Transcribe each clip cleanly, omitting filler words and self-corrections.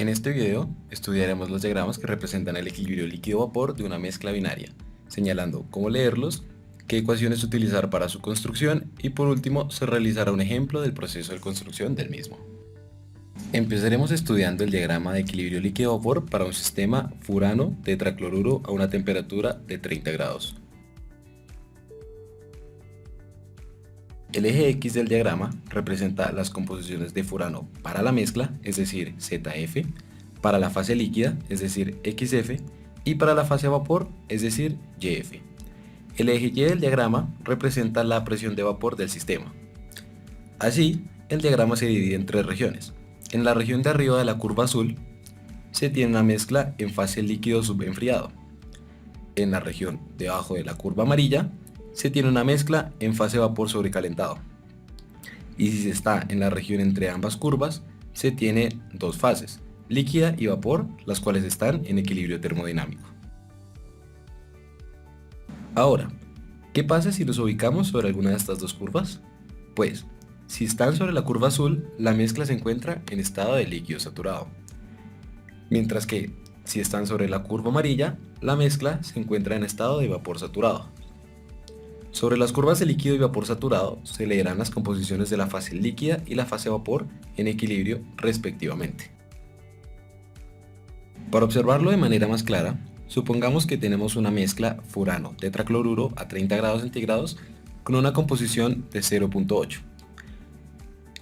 En este video estudiaremos los diagramas que representan el equilibrio líquido-vapor de una mezcla binaria, señalando cómo leerlos, qué ecuaciones utilizar para su construcción y por último se realizará un ejemplo del proceso de construcción del mismo. Empezaremos estudiando el diagrama de equilibrio líquido-vapor para un sistema furano tetracloruro a una temperatura de 30 grados. El eje X del diagrama representa las composiciones de furano para la mezcla, es decir, ZF, para la fase líquida, es decir, XF, y para la fase vapor, es decir, YF. El eje Y del diagrama representa la presión de vapor del sistema. Así, el diagrama se divide en tres regiones. En la región de arriba de la curva azul, se tiene una mezcla en fase líquido subenfriado. En la región debajo de la curva amarilla, se tiene una mezcla en fase vapor sobrecalentado. Y si se está en la región entre ambas curvas, se tiene dos fases, líquida y vapor, las cuales están en equilibrio termodinámico. Ahora, ¿qué pasa si nos ubicamos sobre alguna de estas dos curvas? Pues, si están sobre la curva azul, la mezcla se encuentra en estado de líquido saturado. Mientras que, si están sobre la curva amarilla, la mezcla se encuentra en estado de vapor saturado. Sobre las curvas de líquido y vapor saturado se leerán las composiciones de la fase líquida y la fase vapor en equilibrio respectivamente. Para observarlo de manera más clara, supongamos que tenemos una mezcla furano tetracloruro a 30 grados centígrados con una composición de 0.8,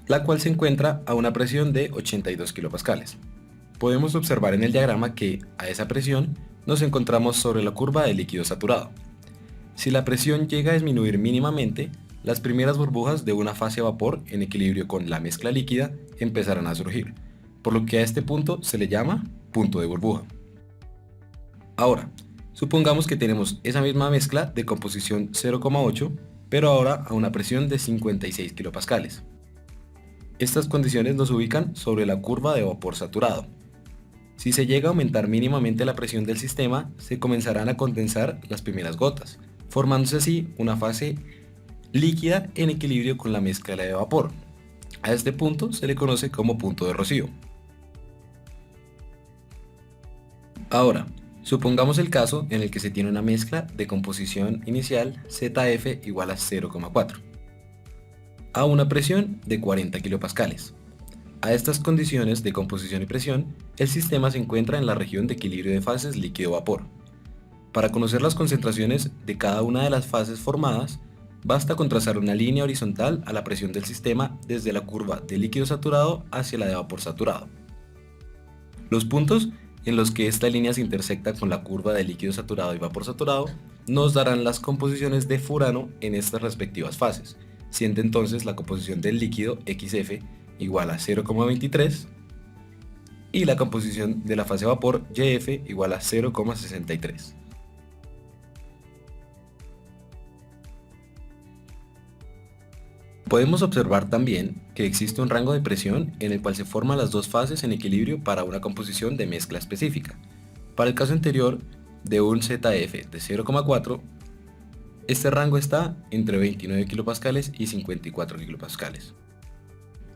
la cual se encuentra a una presión de 82 kilopascales. Podemos observar en el diagrama que a esa presión nos encontramos sobre la curva de líquido saturado. Si la presión llega a disminuir mínimamente, las primeras burbujas de una fase vapor en equilibrio con la mezcla líquida empezarán a surgir, por lo que a este punto se le llama punto de burbuja. Ahora, supongamos que tenemos esa misma mezcla de composición 0,8, pero ahora a una presión de 56 kilopascales. Estas condiciones nos ubican sobre la curva de vapor saturado. Si se llega a aumentar mínimamente la presión del sistema, se comenzarán a condensar las primeras gotas, formándose así una fase líquida en equilibrio con la mezcla de vapor. A este punto se le conoce como punto de rocío. Ahora, supongamos el caso en el que se tiene una mezcla de composición inicial ZF igual a 0,4 a una presión de 40 kilopascales. A estas condiciones de composición y presión, el sistema se encuentra en la región de equilibrio de fases líquido-vapor. Para conocer las concentraciones de cada una de las fases formadas, basta con trazar una línea horizontal a la presión del sistema desde la curva de líquido saturado hacia la de vapor saturado. Los puntos en los que esta línea se intersecta con la curva de líquido saturado y vapor saturado nos darán las composiciones de furano en estas respectivas fases, siendo entonces la composición del líquido XF igual a 0,23 y la composición de la fase vapor YF igual a 0,63. Podemos observar también que existe un rango de presión en el cual se forman las dos fases en equilibrio para una composición de mezcla específica. Para el caso anterior, de un ZF de 0,4, este rango está entre 29 kilopascales y 54 kilopascales.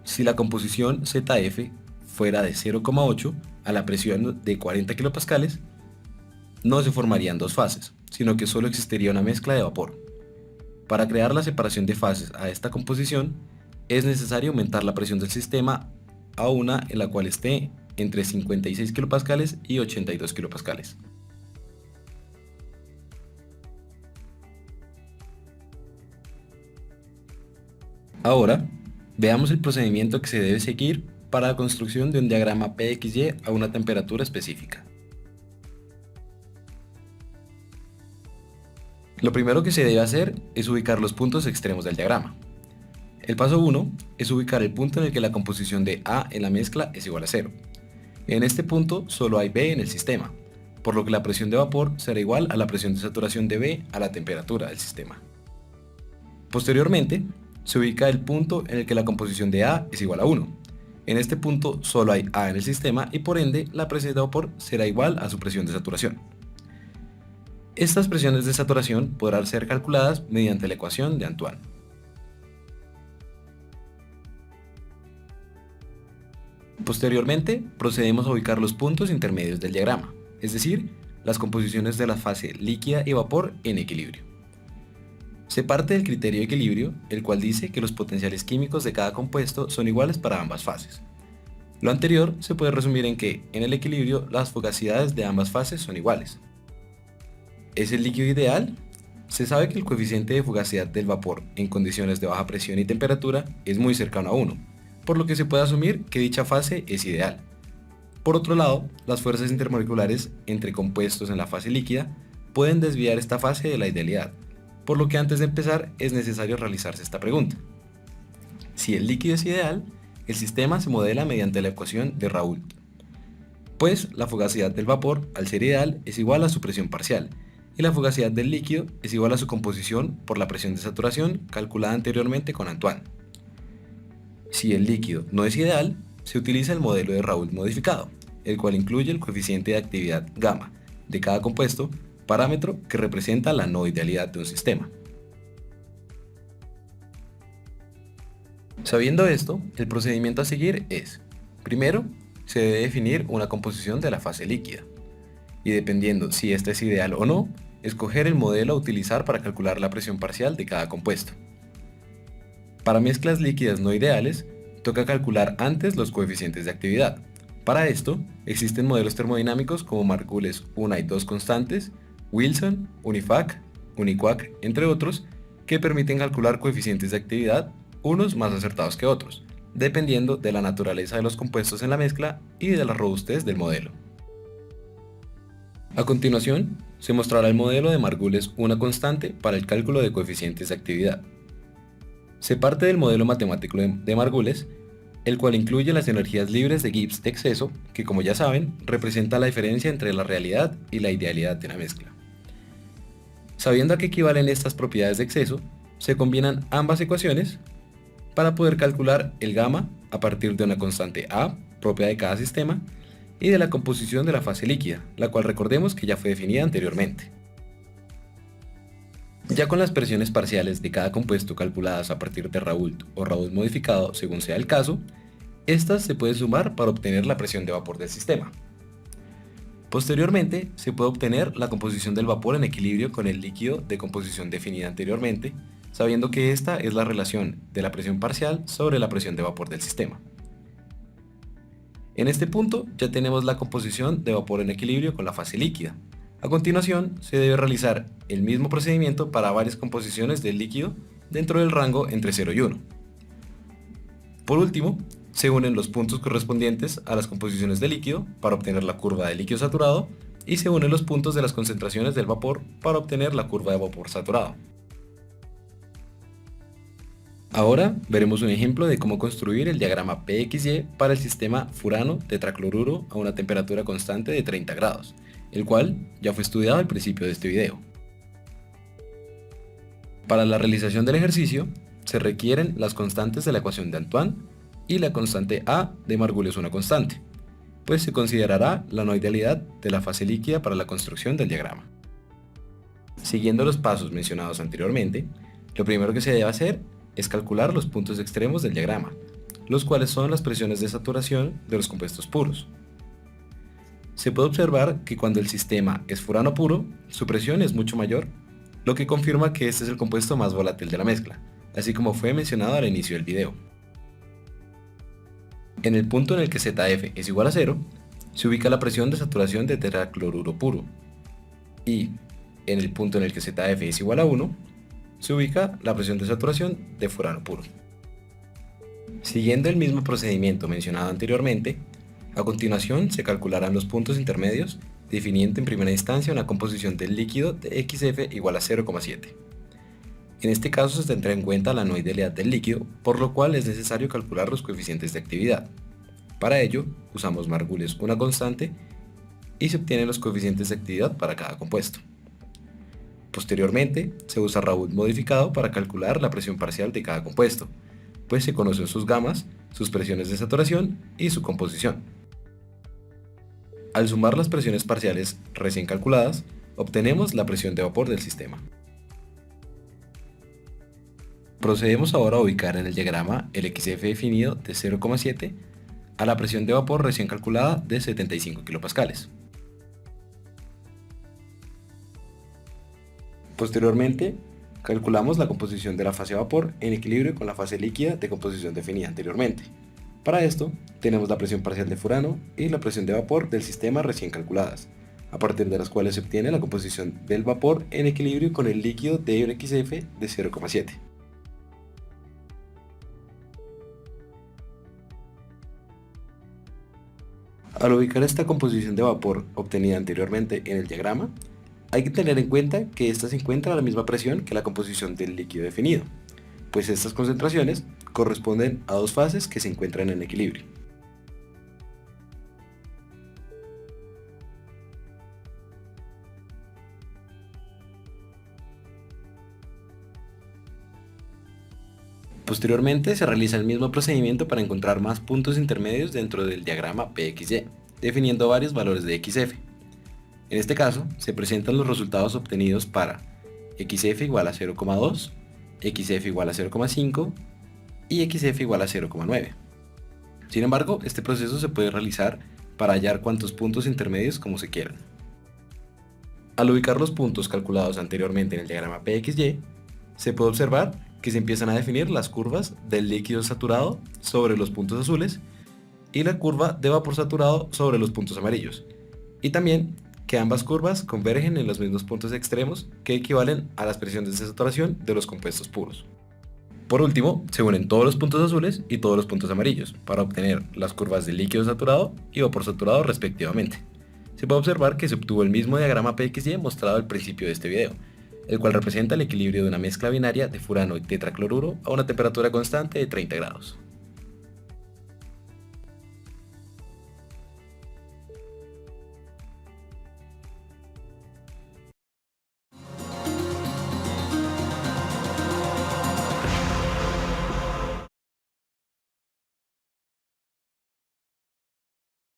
Si la composición ZF fuera de 0,8 a la presión de 40 kilopascales, no se formarían dos fases, sino que solo existiría una mezcla de vapor. Para crear la separación de fases a esta composición, es necesario aumentar la presión del sistema a una en la cual esté entre 56 kilopascales y 82 kilopascales. Ahora, veamos el procedimiento que se debe seguir para la construcción de un diagrama PXY a una temperatura específica. Lo primero que se debe hacer es ubicar los puntos extremos del diagrama. El paso 1 es ubicar el punto en el que la composición de A en la mezcla es igual a 0. En este punto solo hay B en el sistema, por lo que la presión de vapor será igual a la presión de saturación de B a la temperatura del sistema. Posteriormente, se ubica el punto en el que la composición de A es igual a 1. En este punto solo hay A en el sistema y por ende la presión de vapor será igual a su presión de saturación. Estas presiones de saturación podrán ser calculadas mediante la ecuación de Antoine. Posteriormente, procedemos a ubicar los puntos intermedios del diagrama, es decir, las composiciones de la fase líquida y vapor en equilibrio. Se parte del criterio de equilibrio, el cual dice que los potenciales químicos de cada compuesto son iguales para ambas fases. Lo anterior se puede resumir en que, en el equilibrio, las fugacidades de ambas fases son iguales. ¿Es el líquido ideal? Se sabe que el coeficiente de fugacidad del vapor en condiciones de baja presión y temperatura es muy cercano a 1, por lo que se puede asumir que dicha fase es ideal. Por otro lado, las fuerzas intermoleculares entre compuestos en la fase líquida pueden desviar esta fase de la idealidad, por lo que antes de empezar es necesario realizarse esta pregunta. Si el líquido es ideal, el sistema se modela mediante la ecuación de Raoult, pues la fugacidad del vapor, al ser ideal, es igual a su presión parcial, y la fugacidad del líquido es igual a su composición por la presión de saturación calculada anteriormente con Antoine. Si el líquido no es ideal, se utiliza el modelo de Raoult modificado, el cual incluye el coeficiente de actividad gamma de cada compuesto, parámetro que representa la no idealidad de un sistema. Sabiendo esto, el procedimiento a seguir es: primero, se debe definir una composición de la fase líquida, y dependiendo si esta es ideal o no, escoger el modelo a utilizar para calcular la presión parcial de cada compuesto. Para mezclas líquidas no ideales, toca calcular antes los coeficientes de actividad. Para esto, existen modelos termodinámicos como Margules 1 y 2 constantes, Wilson, Unifac, Uniquac, entre otros, que permiten calcular coeficientes de actividad, unos más acertados que otros, dependiendo de la naturaleza de los compuestos en la mezcla y de la robustez del modelo. A continuación, se mostrará el modelo de Margules 1 constante para el cálculo de coeficientes de actividad. Se parte del modelo matemático de Margules, el cual incluye las energías libres de Gibbs de exceso, que como ya saben, representa la diferencia entre la realidad y la idealidad de la mezcla. Sabiendo a qué equivalen estas propiedades de exceso, se combinan ambas ecuaciones para poder calcular el gamma a partir de una constante A, propia de cada sistema, y de la composición de la fase líquida, la cual recordemos que ya fue definida anteriormente. Ya con las presiones parciales de cada compuesto calculadas a partir de Raoult o Raoult modificado según sea el caso, estas se pueden sumar para obtener la presión de vapor del sistema. Posteriormente, se puede obtener la composición del vapor en equilibrio con el líquido de composición definida anteriormente, sabiendo que esta es la relación de la presión parcial sobre la presión de vapor del sistema. En este punto ya tenemos la composición de vapor en equilibrio con la fase líquida. A continuación, se debe realizar el mismo procedimiento para varias composiciones del líquido dentro del rango entre 0 y 1. Por último, se unen los puntos correspondientes a las composiciones de líquido para obtener la curva de líquido saturado y se unen los puntos de las concentraciones del vapor para obtener la curva de vapor saturado. Ahora veremos un ejemplo de cómo construir el diagrama PXY para el sistema furano tetracloruro a una temperatura constante de 30 grados, el cual ya fue estudiado al principio de este video. Para la realización del ejercicio, se requieren las constantes de la ecuación de Antoine y la constante A de Margules 1 constante, pues se considerará la no idealidad de la fase líquida para la construcción del diagrama. Siguiendo los pasos mencionados anteriormente, lo primero que se debe hacer es calcular los puntos extremos del diagrama, los cuales son las presiones de saturación de los compuestos puros. Se puede observar que cuando el sistema es furano puro, su presión es mucho mayor, lo que confirma que este es el compuesto más volátil de la mezcla, así como fue mencionado al inicio del video. En el punto en el que ZF es igual a 0, se ubica la presión de saturación de tetracloruro puro, y en el punto en el que ZF es igual a 1, se ubica la presión de saturación de furano puro. Siguiendo el mismo procedimiento mencionado anteriormente, a continuación se calcularán los puntos intermedios, definiendo en primera instancia una composición del líquido de XF igual a 0,7. En este caso se tendrá en cuenta la no idealidad del líquido, por lo cual es necesario calcular los coeficientes de actividad. Para ello, usamos Margules 1 constante y se obtienen los coeficientes de actividad para cada compuesto. Posteriormente, se usa Raoult modificado para calcular la presión parcial de cada compuesto, pues se conocen sus gamas, sus presiones de saturación y su composición. Al sumar las presiones parciales recién calculadas, obtenemos la presión de vapor del sistema. Procedemos ahora a ubicar en el diagrama el XF definido de 0,7 a la presión de vapor recién calculada de 75 kilopascales. Posteriormente, calculamos la composición de la fase vapor en equilibrio con la fase líquida de composición definida anteriormente. Para esto, tenemos la presión parcial de Furano y la presión de vapor del sistema recién calculadas, a partir de las cuales se obtiene la composición del vapor en equilibrio con el líquido de XF de 0,7. Al ubicar esta composición de vapor obtenida anteriormente en el diagrama, hay que tener en cuenta que ésta se encuentra a la misma presión que la composición del líquido definido, pues estas concentraciones corresponden a dos fases que se encuentran en equilibrio. Posteriormente se realiza el mismo procedimiento para encontrar más puntos intermedios dentro del diagrama PXY, definiendo varios valores de XF. En este caso, se presentan los resultados obtenidos para XF igual a 0,2, XF igual a 0,5 y XF igual a 0,9. Sin embargo, este proceso se puede realizar para hallar cuantos puntos intermedios como se quieran. Al ubicar los puntos calculados anteriormente en el diagrama PXY, se puede observar que se empiezan a definir las curvas del líquido saturado sobre los puntos azules y la curva de vapor saturado sobre los puntos amarillos, y también que ambas curvas convergen en los mismos puntos extremos que equivalen a las presiones de saturación de los compuestos puros. Por último, se unen todos los puntos azules y todos los puntos amarillos para obtener las curvas del líquido saturado y vapor saturado respectivamente. Se puede observar que se obtuvo el mismo diagrama PXY mostrado al principio de este video, el cual representa el equilibrio de una mezcla binaria de furano y tetracloruro a una temperatura constante de 30 grados.